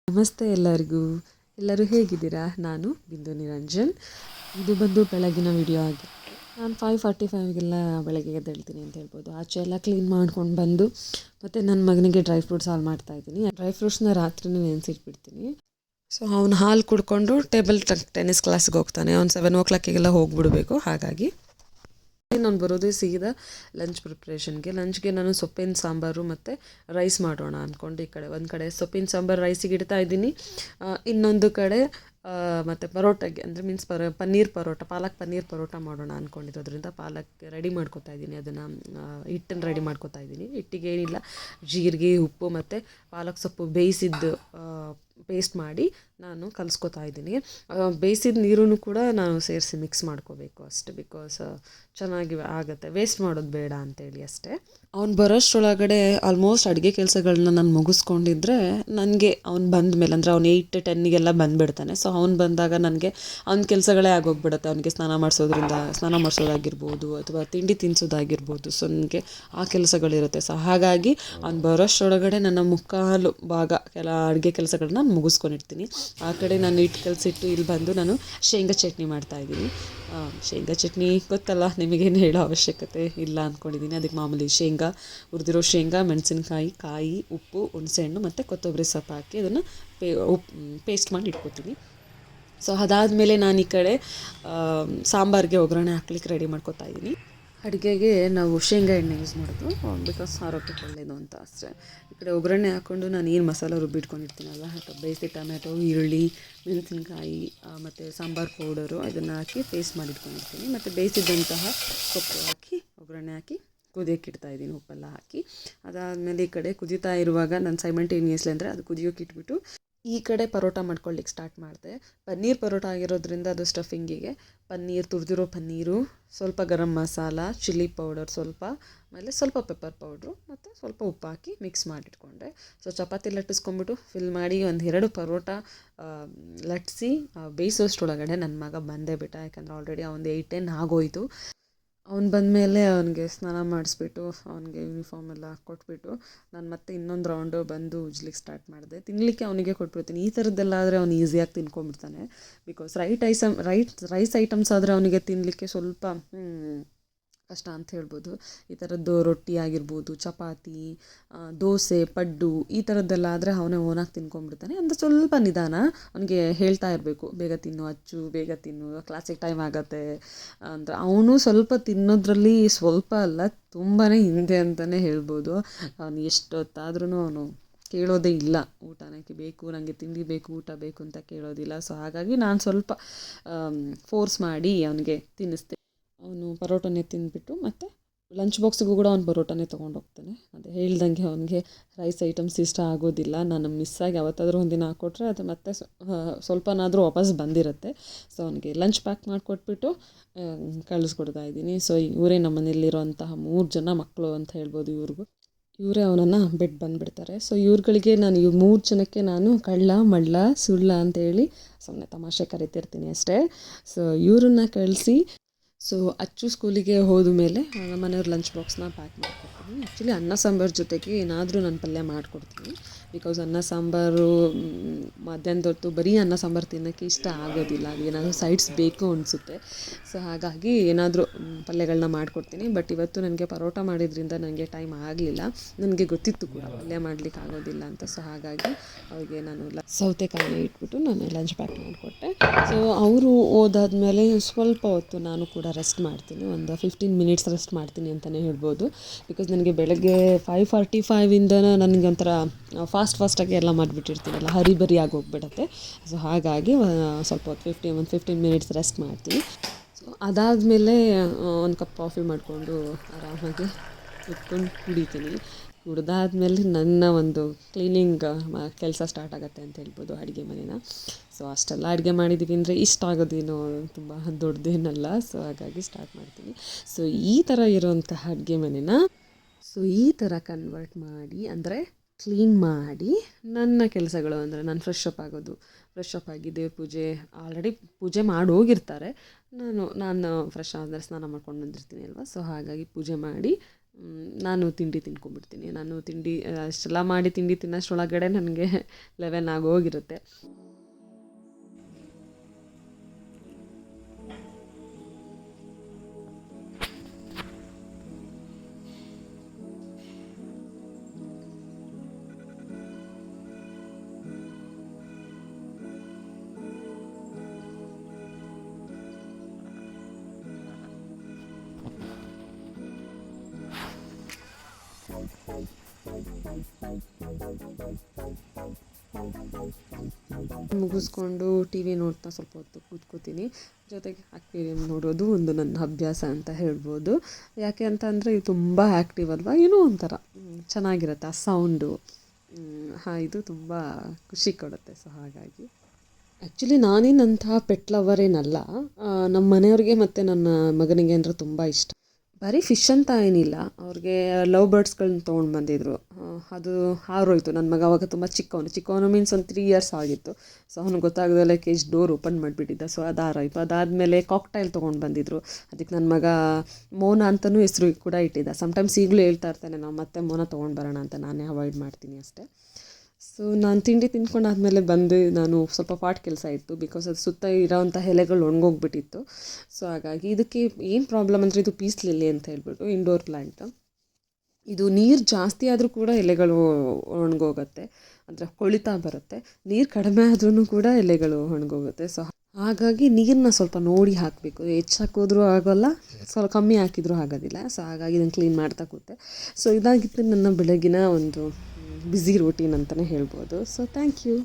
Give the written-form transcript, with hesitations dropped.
ನಮಸ್ತೆ ಎಲ್ಲರಿಗೂ. ಎಲ್ಲರೂ ಹೇಗಿದ್ದೀರಾ? ನಾನು ಬಿಂದು ನಿರಂಜನ್. ಇದು ಬಂದು ಬೆಳಗಿನ ವಿಡಿಯೋ ಆಗಿ ನಾನು 5:45ಗೆಲ್ಲ ಬೆಳಗ್ಗೆ ಎದ್ದೇಳ್ತೀನಿ ಅಂತ ಹೇಳ್ಬೋದು. ಆಚೆ ಎಲ್ಲ ಕ್ಲೀನ್ ಮಾಡ್ಕೊಂಡು ಬಂದು ಮತ್ತು ನನ್ನ ಮಗನಿಗೆ ಡ್ರೈ ಫ್ರೂಟ್ಸ್ ಹಾಲು ಮಾಡ್ತಾಯಿದ್ದೀನಿ. ಡ್ರೈ ಫ್ರೂಟ್ಸ್ನ ರಾತ್ರಿನೇ ನೆನೆಸಿಟ್ಬಿಡ್ತೀನಿ. ಸೊ ಅವ್ನು ಹಾಲು ಕುಡ್ಕೊಂಡು ಟೆನ್ನಿಸ್ ಕ್ಲಾಸ್ಗೆ ಹೋಗ್ತಾನೆ. ಅವ್ನು 7 o'clockಗೆಲ್ಲ ಹೋಗಿಬಿಡಬೇಕು. ಹಾಗಾಗಿ ನಾನು ಬರೋದೇ ಸೀದಾ ಲಂಚ್ ಪ್ರಿಪ್ರೇಷನ್ಗೆ. ಲಂಚ್ಗೆ ನಾನು ಸೊಪ್ಪಿನ ಸಾಂಬಾರು ಮತ್ತು ರೈಸ್ ಮಾಡೋಣ ಅಂದ್ಕೊಂಡು ಈ ಕಡೆ ಒಂದು ಕಡೆ ಸೊಪ್ಪಿನ ಸಾಂಬಾರು ರೈಸಿಗೆ ಇಡ್ತಾ ಇದ್ದೀನಿ. ಇನ್ನೊಂದು ಕಡೆ ಮತ್ತು ಪರೋಟಗೆ ಅಂದರೆ ಪನ್ನೀರ್ ಪರೋಟ, ಪನ್ನೀರ್ ಪರೋಟ ಮಾಡೋಣ ಅಂದ್ಕೊಂಡಿರೋದ್ರಿಂದ ಪಾಲಕ್ ರೆಡಿ ಮಾಡ್ಕೊತಾ ಇದ್ದೀನಿ. ಅದನ್ನು ಹಿಟ್ಟನ್ನು ರೆಡಿ ಮಾಡ್ಕೊತಾ ಇದ್ದೀನಿ. ಹಿಟ್ಟಿಗೆ ಏನಿಲ್ಲ, ಜೀರಿಗೆ, ಉಪ್ಪು ಮತ್ತು ಪಾಲಕ್ ಸೊಪ್ಪು ಬೇಯಿಸಿದ್ದು ಪೇಸ್ಟ್ ಮಾಡಿ ನಾನು ಕಲಿಸ್ಕೊತಾ ಇದ್ದೀನಿ. ಬೇಯಿಸಿದ ನೀರನ್ನು ಕೂಡ ನಾನು ಸೇರಿಸಿ ಮಿಕ್ಸ್ ಮಾಡ್ಕೋಬೇಕು ಅಷ್ಟೆ, ಬಿಕಾಸ್ ಚೆನ್ನಾಗಿ ಆಗುತ್ತೆ, ವೇಸ್ಟ್ ಮಾಡೋದು ಬೇಡ ಅಂತೇಳಿ ಅಷ್ಟೇ. ಅವ್ನು ಬರೋಷ್ಟರೊಳಗಡೆ ಆಲ್ಮೋಸ್ಟ್ ಅಡುಗೆ ಕೆಲಸಗಳನ್ನ ನಾನು ಮುಗಿಸ್ಕೊಂಡಿದ್ರೆ ನನಗೆ ಅವ್ನು ಬಂದ ಮೇಲೆ, ಅಂದರೆ ಅವ್ನು 8-10ಗೆಲ್ಲ ಬಂದುಬಿಡ್ತಾನೆ. ಸೊ ಅವ್ನು ಬಂದಾಗ ನನಗೆ ಅವ್ನ ಕೆಲಸಗಳೇ ಆಗೋಗ್ಬಿಡುತ್ತೆ. ಅವನಿಗೆ ಸ್ನಾನ ಮಾಡಿಸೋದಾಗಿರ್ಬೋದು ಅಥವಾ ತಿಂಡಿ ತಿನ್ನಿಸೋದಾಗಿರ್ಬೋದು. ಸೊ ನನಗೆ ಆ ಕೆಲಸಗಳಿರುತ್ತೆ. ಸೊ ಹಾಗಾಗಿ ಅವ್ನು ಬರೋಷ್ಟರೊಳಗಡೆ ನನ್ನ ಮುಕ್ಕಾಲು ಭಾಗ ಅಡುಗೆ ಕೆಲಸಗಳನ್ನ ನಾನು ಮುಗಿಸ್ಕೊಂಡಿರ್ತೀನಿ. ಆ ಕಡೆ ನಾನು ಹಿಟ್ಟು ಕಲಸಿಟ್ಟು ಇಲ್ಲಿ ಬಂದು ನಾನು ಶೇಂಗಾ ಚಟ್ನಿ ಮಾಡ್ತಾಯಿದ್ದೀನಿ. ಶೇಂಗಾ ಚಟ್ನಿ ಗೊತ್ತಲ್ಲ, ನಿಮಗೇನು ಹೇಳೋ ಅವಶ್ಯಕತೆ ಇಲ್ಲ ಅಂದ್ಕೊಂಡಿದ್ದೀನಿ. ಅದಕ್ಕೆ ಮಾಮೂಲಿ ಹುರಿದಿರೋ ಶೇಂಗಾ, ಮೆಣಸಿನ್ಕಾಯಿ, ಕಾಯಿ, ಉಪ್ಪು, ಹುಣಸೆಹಣ್ಣು ಮತ್ತು ಕೊತ್ತಂಬರಿ ಸೊಪ್ಪು ಹಾಕಿ ಅದನ್ನು ಪೇಸ್ಟ್ ಮಾಡಿ ಇಟ್ಕೊತೀನಿ. ಸೊ ಅದಾದಮೇಲೆ ನಾನು ಈ ಕಡೆ ಸಾಂಬಾರಿಗೆ ಒಗ್ಗರಣೆ ಹಾಕ್ಲಿಕ್ಕೆ ರೆಡಿ ಮಾಡ್ಕೊತಾ ಇದ್ದೀನಿ. ಅಡುಗೆಗೆ ನಾವು ಶೇಂಗಾ ಎಣ್ಣೆ ಯೂಸ್ ಮಾಡೋದು, ಬಿಕಾಸ್ ಆರೋಗ್ಯಕ್ಕೆ ಒಳ್ಳೆಯದು ಅಂತ ಅಷ್ಟೇ. ಈ ಕಡೆ ಒಗ್ಗರಣೆ ಹಾಕ್ಕೊಂಡು ನಾನು ಏನು ಮಸಾಲ ರುಬ್ಬಿಟ್ಕೊಂಡಿರ್ತೀನಲ್ಲ, ಬೇಯಿಸಿ ಟೊಮೆಟೊ, ಈರುಳ್ಳಿ, ಮೆಣಸಿನ್ಕಾಯಿ ಮತ್ತು ಸಾಂಬಾರು ಪೌಡರು ಇದನ್ನು ಹಾಕಿ ಪೇಸ್ಟ್ ಮಾಡಿಟ್ಕೊಂಡಿರ್ತೀನಿ. ಮತ್ತು ಬೇಯಿಸಿದಂತಹ ಸೊಪ್ಪು ಹಾಕಿ ಒಗ್ಗರಣೆ ಹಾಕಿ ಕುದಿಯೋಕೆ ಇಡ್ತಾಯಿದ್ದೀನಿ, ಉಪ್ಪೆಲ್ಲ ಹಾಕಿ. ಅದಾದಮೇಲೆ ಈ ಕಡೆ ಕುದೀತಾ ಇರುವಾಗ ನಾನು ಸೈಮಲ್ಟೇನಿಯಸ್ಲಿ ಅಂದರೆ ಅದು ಕುದಿಯೋಕೆ ಇಟ್ಬಿಟ್ಟು ಈ ಕಡೆ ಪರೋಟ ಮಾಡ್ಕೊಳ್ಳಿಕ್ಕೆ ಸ್ಟಾರ್ಟ್ ಮಾಡಿದೆ. ಪನ್ನೀರ್ ಪರೋಟ ಆಗಿರೋದ್ರಿಂದ ಅದು ಸ್ಟಫಿಂಗಿಗೆ ತುರಿದಿರೋ ಪನ್ನೀರು, ಸ್ವಲ್ಪ ಗರಂ ಮಸಾಲ, ಚಿಲ್ಲಿ ಪೌಡರ್ ಸ್ವಲ್ಪ, ಆಮೇಲೆ ಸ್ವಲ್ಪ ಪೆಪ್ಪರ್ ಪೌಡ್ರು ಮತ್ತು ಸ್ವಲ್ಪ ಉಪ್ಪು ಹಾಕಿ ಮಿಕ್ಸ್ ಮಾಡಿಟ್ಕೊಂಡೆ. ಸೊ ಚಪಾತಿ ಲಟ್ಟಿಸ್ಕೊಂಬಿಟ್ಟು ಫಿಲ್ ಮಾಡಿ 1-2 ಪರೋಟ ಲಟ್ಟಿಸಿ ಬೇಯಿಸೋಷ್ಟ್ರೊಳಗಡೆ ನನ್ನ ಮಗ ಬಂದೇ ಬಿಟ್ಟ. ಯಾಕಂದರೆ ಆಲ್ರೆಡಿ ಅವ್ನು 8-10 ಆಗೋಯಿತು. ಅವ್ನು ಬಂದಮೇಲೆ ಅವನಿಗೆ ಸ್ನಾನ ಮಾಡಿಸ್ಬಿಟ್ಟು ಅವನಿಗೆ ಯೂನಿಫಾರ್ಮ್ ಎಲ್ಲ ಕೊಟ್ಬಿಟ್ಟು ನಾನು ಮತ್ತೆ ಇನ್ನೊಂದು ರೌಂಡು ಬಂದು ಉಜ್ಲಿಕ್ಕೆ ಸ್ಟಾರ್ಟ್ ಮಾಡಿದೆ. ತಿನ್ನಲಿಕ್ಕೆ ಅವನಿಗೆ ಕೊಟ್ಬಿಡ್ತೀನಿ. ಈ ಥರದ್ದೆಲ್ಲ ಆದರೆ ಅವ್ನು ಈಸಿಯಾಗಿ ತಿನ್ಕೊಂಡ್ಬಿಡ್ತಾನೆ. ಬಿಕಾಸ್ ರೈಸ್ ಐಟಮ್ಸ್ ಆದರೆ ಅವನಿಗೆ ತಿನ್ನಲಿಕ್ಕೆ ಸ್ವಲ್ಪ ಕಷ್ಟ ಅಂತ ಹೇಳ್ಬೋದು. ಈ ಥರದ್ದು ರೊಟ್ಟಿ ಆಗಿರ್ಬೋದು, ಚಪಾತಿ, ದೋಸೆ, ಪಡ್ಡು ಈ ಥರದ್ದೆಲ್ಲ ಆದರೆ ಅವನೇ ಓನಾಗಿ ತಿನ್ಕೊಂಡ್ಬಿಡ್ತಾನೆ. ಅಂದರೆ ಸ್ವಲ್ಪ ನಿಧಾನ, ಅವನಿಗೆ ಹೇಳ್ತಾ ಇರಬೇಕು, ಬೇಗ ತಿನ್ನು ಅಚ್ಚು, ಬೇಗ ತಿನ್ನು, ಕ್ಲಾಸಿಗೆ ಟೈಮ್ ಆಗುತ್ತೆ ಅಂತ. ಅವನು ಸ್ವಲ್ಪ ತಿನ್ನೋದ್ರಲ್ಲಿ ಸ್ವಲ್ಪ ಅಲ್ಲ, ತುಂಬಾ ಹಿಂದೆ ಅಂತಲೇ ಹೇಳ್ಬೋದು. ಅವನು ಎಷ್ಟೊತ್ತಾದ್ರೂ ಅವನು ಕೇಳೋದೇ ಇಲ್ಲ. ಊಟನಕ್ಕೆ ಬೇಕು, ನನಗೆ ತಿಂಡಿ ಬೇಕು, ಊಟ ಬೇಕು ಅಂತ ಕೇಳೋದಿಲ್ಲ. ಸೊ ಹಾಗಾಗಿ ನಾನು ಸ್ವಲ್ಪ ಫೋರ್ಸ್ ಮಾಡಿ ಅವನಿಗೆ ತಿನ್ನಿಸ್ದೆ. ಅವನು ಪರೋಟನೇ ತಿಂದುಬಿಟ್ಟು ಮತ್ತು ಲಂಚ್ ಬಾಕ್ಸಿಗೂ ಕೂಡ ಅವ್ನು ಪರೋಟನೇ ತೊಗೊಂಡೋಗ್ತಾನೆ. ಅದೇ ಹೇಳ್ದಂಗೆ ಅವನಿಗೆ ರೈಸ್ ಐಟಮ್ಸ್ ಇಷ್ಟ ಆಗೋದಿಲ್ಲ. ನಾನು ಮಿಸ್ಸಾಗಿ ಯಾವತ್ತಾದರೂ ಒಂದಿನ ಹಾಕ್ಕೊಟ್ರೆ ಅದು ಮತ್ತೆ ಸ್ವಲ್ಪನಾದರೂ ವಾಪಸ್ ಬಂದಿರುತ್ತೆ. ಸೊ ಅವನಿಗೆ ಲಂಚ್ ಪ್ಯಾಕ್ ಮಾಡಿಕೊಟ್ಬಿಟ್ಟು ಕಳಿಸ್ಕೊಡ್ತಾ ಇದ್ದೀನಿ. ಸೊ ಇವರೇ ನಮ್ಮ ಮನೆಯಲ್ಲಿರೋಂತಹ 3 ಜನ ಮಕ್ಕಳು ಅಂತ ಹೇಳ್ಬೋದು. ಇವರೇ ಅವನನ್ನು ಬಿಟ್ಟು ಬಂದುಬಿಡ್ತಾರೆ. ಸೊ ಇವ್ರುಗಳಿಗೆ ನಾನು 3 ಜನಕ್ಕೆ ನಾನು ಕಳ್ಳ, ಮಳ್ಳ, ಸುಳ್ಳ ಅಂತೇಳಿ ಸುಮ್ಮನೆ ತಮಾಷೆ ಕರಿತಿರ್ತೀನಿ ಅಷ್ಟೇ. ಸೊ ಇವರನ್ನ ಕಳಿಸಿ ಅಚ್ಚು ಸ್ಕೂಲಿಗೆ ಹೋದ ಮೇಲೆ ನಮ್ಮ ಮನೆಯವ್ರ ಲಂಚ್ ಬಾಕ್ಸ್ನ ಪ್ಯಾಕ್ ಮಾಡಿಕೊಡ್ತೀನಿ. ಆ್ಯಕ್ಚುಲಿ ಅನ್ನ ಸಾಂಬಾರು ಜೊತೆಗೆ ಏನಾದರೂ ನಾನು ಪಲ್ಯ ಮಾಡಿಕೊಡ್ತೀನಿ. ಬಿಕಾಸ್ ಅನ್ನ ಸಾಂಬಾರು ಮಧ್ಯಾಹ್ನದ ಹೊತ್ತು ಬರೀ ಅನ್ನ ಸಾಂಬಾರು ತಿನ್ನೋಕ್ಕೆ ಇಷ್ಟ ಆಗೋದಿಲ್ಲ. ಅದು ಏನಾದರೂ ಸೈಡ್ಸ್ ಬೇಕು ಅನಿಸುತ್ತೆ. ಸೊ ಹಾಗಾಗಿ ಏನಾದರೂ ಪಲ್ಯಗಳನ್ನ ಮಾಡಿಕೊಡ್ತೀನಿ. ಬಟ್ ಇವತ್ತು ನನಗೆ ಪರೋಟ ಮಾಡಿದ್ರಿಂದ ನನಗೆ ಟೈಮ್ ಆಗಲಿಲ್ಲ. ನನಗೆ ಗೊತ್ತಿತ್ತು ಕೂಡ ಪಲ್ಯ ಮಾಡಲಿಕ್ಕೆ ಆಗೋದಿಲ್ಲ ಅಂತ. ಸೊ ಹಾಗಾಗಿ ಅವ್ರಿಗೆ ನಾನು ಸೌತೆಕಾಯಿ ಇಟ್ಬಿಟ್ಟು ನಾನು ಲಂಚ್ ಪ್ಯಾಕ್ ಮಾಡಿಕೊಟ್ಟೆ. ಸೊ ಅವರು ಹೋದಾದ್ಮೇಲೆ ಸ್ವಲ್ಪ ಹೊತ್ತು ನಾನು ಕೂಡ ರೆಸ್ಟ್ ಮಾಡ್ತೀನಿ. ಒಂದು 15 ಮಿನಿಟ್ಸ್ ರೆಸ್ಟ್ ಮಾಡ್ತೀನಿ ಅಂತಲೇ ಹೇಳ್ಬೋದು. ಬಿಕಾಸ್ ನನಗೆ ಬೆಳಗ್ಗೆ 5:45ಇಂದ ನನಗೆ ಒಂಥರ ಫಾಸ್ಟಾಗಿ ಎಲ್ಲ ಮಾಡಿಬಿಟ್ಟಿರ್ತೀನಲ್ಲ, ಹರಿಬರಿ ಆಗೋಗ್ಬಿಡುತ್ತೆ. ಸೊ ಹಾಗಾಗಿ ಸ್ವಲ್ಪ ಹೊತ್ತು 15 ಮಿನಿಟ್ಸ್ ರೆಸ್ಟ್ ಮಾಡ್ತೀನಿ. ಸೊ ಅದಾದಮೇಲೆ ಒಂದು ಕಪ್ ಕಾಫಿ ಮಾಡಿಕೊಂಡು ಆರಾಮಾಗಿ ಕುತ್ಕೊಂಡು ಕುಡಿತೀನಿ. ಕುಡ್ದಾದ್ಮೇಲೆ ನನ್ನ ಒಂದು ಕ್ಲೀನಿಂಗ್ ಕೆಲಸ ಸ್ಟಾರ್ಟ್ ಆಗುತ್ತೆ ಅಂತ ಹೇಳ್ಬೋದು, ಅಡುಗೆ ಮನೇನ. ಸೊ ಅಷ್ಟೆಲ್ಲ ಅಡುಗೆ ಮಾಡಿದ್ದೀವಿ ಅಂದರೆ ಇಷ್ಟ ಆಗೋದೇನೋ ತುಂಬ ದೊಡ್ಡದೇನಲ್ಲ. ಸೊ ಹಾಗಾಗಿ ಸ್ಟಾರ್ಟ್ ಮಾಡ್ತೀನಿ. ಸೊ ಈ ಥರ ಇರೋಂತಹ ಅಡುಗೆ ಮನೇನ ಈ ಥರ ಕನ್ವರ್ಟ್ ಮಾಡಿ, ಅಂದರೆ ಕ್ಲೀನ್ ಮಾಡಿ ನನ್ನ ಕೆಲಸಗಳು, ಅಂದರೆ ನಾನು ಫ್ರೆಶ್ ಅಪ್ ಆಗಿ ದೇವ್ರ ಪೂಜೆ ಆಲ್ರೆಡಿ ಪೂಜೆ ಮಾಡಿ ಹೋಗಿರ್ತಾರೆ. ನಾನು ಫ್ರೆಶ್ ಆದರೆ ಸ್ನಾನ ಮಾಡ್ಕೊಂಡು ಬಂದಿರ್ತೀನಿ ಅಲ್ವಾ. ಸೊ ಹಾಗಾಗಿ ಪೂಜೆ ಮಾಡಿ ನಾನು ತಿಂಡಿ ತಿನ್ಕೊಂಡ್ಬಿಡ್ತೀನಿ. ನಾನು ತಿಂಡಿ ಅಷ್ಟೆಲ್ಲ ಮಾಡಿ ತಿಂಡಿ ತಿನ್ನೋಷ್ಟರೊಳಗಡೆ ನನಗೆ 11 ಆಗೋಗಿರುತ್ತೆ. ಮುಗಿಸ್ಕೊಂಡು ಟಿ ವಿ ನೋಡ್ತಾ ಸ್ವಲ್ಪ ಹೊತ್ತು ಕೂತ್ಕೋತೀನಿ. ಜೊತೆಗೆ ಆಕ್ವೇರಿಯಂ ನೋಡೋದು ಒಂದು ನನ್ನ ಅಭ್ಯಾಸ ಅಂತ ಹೇಳ್ಬೋದು. ಯಾಕೆ ಅಂತ ಅಂದರೆ ಇದು ತುಂಬ ಆ್ಯಕ್ಟಿವ್ ಅಲ್ವಾ, ಏನೋ ಒಂಥರ ಚೆನ್ನಾಗಿರುತ್ತೆ ಆ ಸೌಂಡು. ಇದು ತುಂಬ ಖುಷಿ ಕೊಡುತ್ತೆ. ಸೊ ಹಾಗಾಗಿ ಆ್ಯಕ್ಚುಲಿ ನಾನೇನಂತಹ ಪೆಟ್ ಲವರ್ ಏನಲ್ಲ. ನಮ್ಮ ಮನೆಯವ್ರಿಗೆ ಮತ್ತು ನನ್ನ ಮಗನಿಗೆ ಅಂದರೆ ತುಂಬ ಇಷ್ಟ. ಬರೀ ಫಿಶ್ ಅಂತ ಏನಿಲ್ಲ, ಅವ್ರಿಗೆ ಲವ್ ಬರ್ಡ್ಸ್ಗಳನ್ನ ತೊಗೊಂಡು ಬಂದಿದ್ರು. ಅದು ಹಾರೋಯ್ತು. ನನ್ನ ಮಗ ಅವಾಗ ತುಂಬ ಚಿಕ್ಕವನು ಮೀನ್ಸ್ ಒಂದು 3 ಇಯರ್ಸ್ ಆಗಿತ್ತು. ಸೊ ಅವ್ನಿಗೆ ಗೊತ್ತಾಗದಲ್ಲೇ ಕೇಜ್ ಡೋರ್ ಓಪನ್ ಮಾಡಿಬಿಟ್ಟಿದ್ದ. ಸೊ ಅದು ಹಾರೋಯ್ತು. ಅದಾದಮೇಲೆ ಕಾಕ್ಟೈಲ್ ತೊಗೊಂಡು ಬಂದಿದ್ರು. ಅದಕ್ಕೆ ನನ್ನ ಮಗ ಮೋನ ಅಂತಲೂ ಹೆಸರು ಕೂಡ ಇಟ್ಟಿದ್ದ. ಸಮಟೈಮ್ಸ್ ಈಗಲೂ ಹೇಳ್ತಾ ಇರ್ತಾನೆ, ನಾವು ಮತ್ತೆ ಮೋನ ತೊಗೊಂಡು ಬರೋಣ ಅಂತ. ನಾನೇ ಅವಾಯ್ಡ್ ಮಾಡ್ತೀನಿ ಅಷ್ಟೇ. ಸೊ ನಾನು ತಿಂಡಿ ತಿಂದ್ಕೊಂಡಾದ್ಮೇಲೆ ಬಂದು ನಾನು ಸ್ವಲ್ಪ ಪಾಟ್ ಕೆಲಸ ಇತ್ತು. ಬಿಕಾಸ್ ಅದು ಸುತ್ತ ಇರೋವಂಥ ಎಲೆಗಳು ಒಣಗೋಗ್ಬಿಟ್ಟಿತ್ತು. ಸೊ ಹಾಗಾಗಿ ಇದಕ್ಕೆ ಏನು ಪ್ರಾಬ್ಲಮ್ ಅಂದರೆ, ಇದು ಪೀಸ್ ಲಿಲ್ಲಿ ಅಂತ ಹೇಳ್ಬಿಟ್ಟು ಇಂಡೋರ್ ಪ್ಲ್ಯಾಂಟ್. ಇದು ನೀರು ಜಾಸ್ತಿ ಆದರೂ ಕೂಡ ಎಲೆಗಳು ಒಣಗೋಗುತ್ತೆ, ಅಂದರೆ ಕೊಳಿತಾ ಬರುತ್ತೆ. ನೀರು ಕಡಿಮೆ ಆದ್ರೂ ಕೂಡ ಎಲೆಗಳು ಒಣಗೋಗುತ್ತೆ. ಸೊ ಹಾಗಾಗಿ ನೀರನ್ನ ಸ್ವಲ್ಪ ನೋಡಿ ಹಾಕಬೇಕು. ಹೆಚ್ಚು ಹಾಕಿದ್ರೂ ಆಗೋಲ್ಲ, ಸ್ವಲ್ಪ ಕಮ್ಮಿ ಹಾಕಿದ್ರೂ ಆಗೋದಿಲ್ಲ. ಸೊ ಹಾಗಾಗಿ ಇದನ್ನು ಕ್ಲೀನ್ ಮಾಡ್ತಾ ಕೂತೆ. ಸೊ ಇದಾಗಿತ್ತು ನನ್ನ ಬೆಳಗಿನ ಒಂದು ಬ್ಯುಸಿ ರೂಟೀನ್ ಅಂತಲೇ ಹೇಳ್ಬೋದು. So thank you.